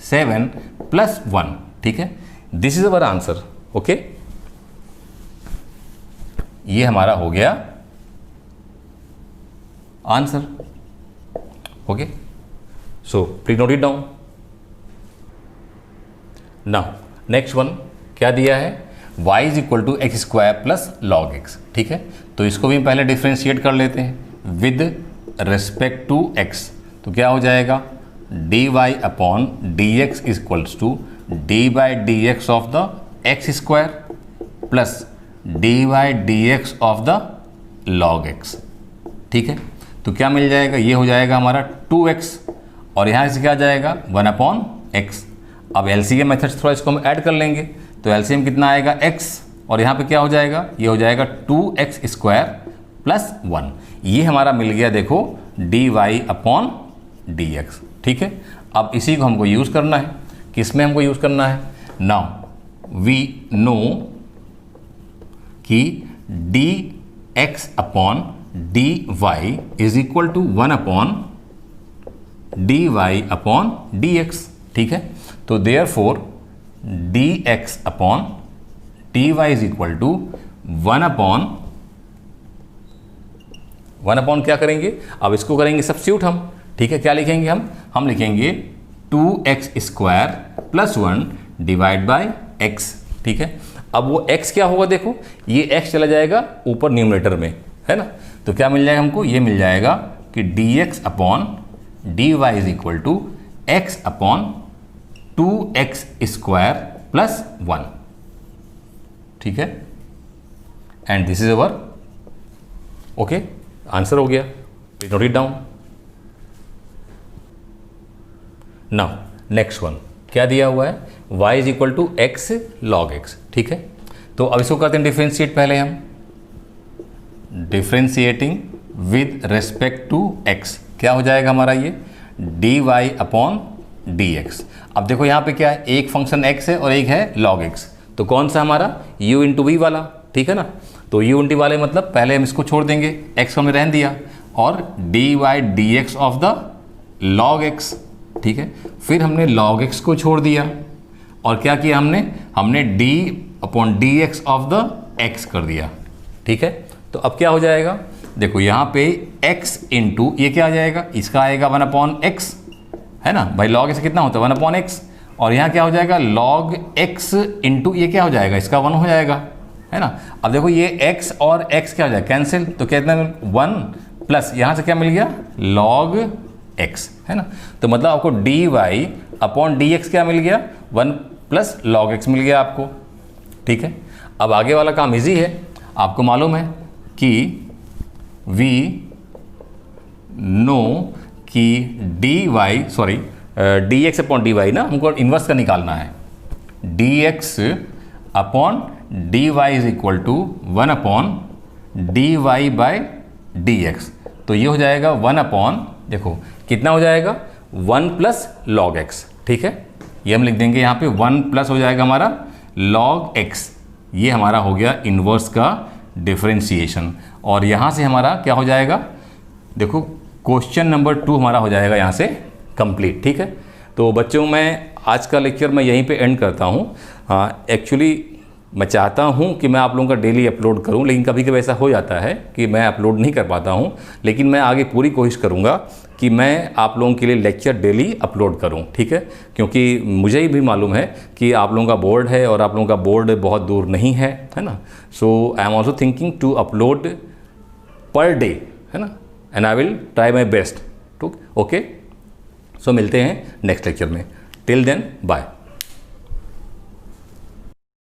7 प्लस 1, ठीक है। This is our answer. Okay, ये हमारा हो गया answer. Okay, so please note it down. Now next one क्या दिया है, y is equal to x square plus log x, ठीक है। तो इसको भी पहले डिफ्रेंशिएट कर लेते हैं विद रिस्पेक्ट टू x, तो क्या हो जाएगा, d y upon D x is equals to d by D x of the x square plus d by D x of the log x, ठीक है। तो क्या मिल जाएगा, ये हो जाएगा हमारा 2x और यहाँ से क्या आ जाएगा 1 अपॉन x। अब एलसीएम मेथड्स थोड़ा इसको हम ऐड कर लेंगे, तो एलसीएम कितना आएगा x और यहाँ पे क्या हो जाएगा, ये हो जाएगा 2x स्क्वायर प्लस 1, ये हमारा मिल गया देखो d y upon D x, ठीक है। अब इसी को हमको यूज़ करना है, किस में हमको यूज़ करना है, नाउ वी नो कि d x upon d y is equal to 1 upon d y upon D x, ठीक है। तो therefore d x upon d y is equal to 1 upon क्या करेंगे, अब इसको करेंगे सब्स्टिट्यूट हम, ठीक है। क्या लिखेंगे हम लिखेंगे 2x square plus 1 divide by x, ठीक है। अब वो x क्या होगा, देखो ये x चला जाएगा ऊपर न्यूमरेटर में, है ना। तो क्या मिल जाएगा हमको, ये मिल जाएगा कि dx upon d y is equal to x upon 2x square plus 1, ठीक है। And this is our okay answer हो गया, please note it down. Now next one क्या दिया हुआ है, y is equal to x log x, ठीक है। तो अब इसको करते हैं डिफ्रेंशिएट, पहले हम differentiating with respect to x, क्या हो जाएगा हमारा ये d y upon D x. अब देखो यहाँ पे क्या है, एक फंक्शन x है और एक है log x, तो कौन सा हमारा u इंटू वी वाला, ठीक है ना। तो u इंटू वाले मतलब पहले हम इसको छोड़ देंगे, x हमने रहने दिया, और d y d x of the log x, ठीक है। फिर हमने log x को छोड़ दिया और क्या किया हमने d upon D x of the x कर दिया, ठीक है। तो अब क्या हो जाएगा, देखो यहाँ पे x इंटू ये क्या आ जाएगा, इसका आएगा 1 अपॉन x, है ना भाई, log x कितना होता है 1 अपॉन x, और यहाँ क्या हो जाएगा log x इंटू ये क्या हो जाएगा, इसका 1 हो जाएगा, है ना। अब देखो ये x और x क्या हो जाएगा, कैंसिल, तो कितना 1 प्लस यहाँ से क्या मिल गया log x, है ना। तो मतलब आपको d y upon D x क्या मिल गया, 1 प्लस log x मिल गया आपको, ठीक है। अब आगे वाला काम इजी है, आपको मालूम है कि वी नो कि d x upon d y ना हमको इन्वर्स का निकालना है, d x upon d y is equal to 1 upon d y by D x. तो ये हो जाएगा 1 अपॉन, देखो कितना हो जाएगा 1 प्लस लॉग एक्स, ठीक है। ये हम लिख देंगे यहाँ पे 1 प्लस हो जाएगा हमारा log x, ये हमारा हो गया इन्वर्स का डिफरेंशिएशन। और यहाँ से हमारा क्या हो जाएगा, देखो क्वेश्चन नंबर 2 हमारा हो जाएगा यहाँ से कंप्लीट, ठीक है। तो बच्चों मैं आज का लेक्चर मैं यहीं पे एंड करता हूँ। एक्चुअली मैं चाहता हूँ कि मैं आप लोगों का डेली अपलोड करूँ, लेकिन कभी कभी ऐसा हो जाता है कि मैं अपलोड नहीं कर पाता हूँ। लेकिन मैं आगे पूरी कोशिश करूँगा कि मैं आप लोगों के लिए लेक्चर डेली अपलोड करूँ, ठीक है। क्योंकि मुझे भी मालूम है कि आप लोगों का बोर्ड है और आप लोगों का बोर्ड बहुत दूर नहीं है, है ना। So I am also thinking to upload per day, है ना, and I will try my best. Okay, so मिलते हैं नेक्स्ट लेक्चर में। Till then bye.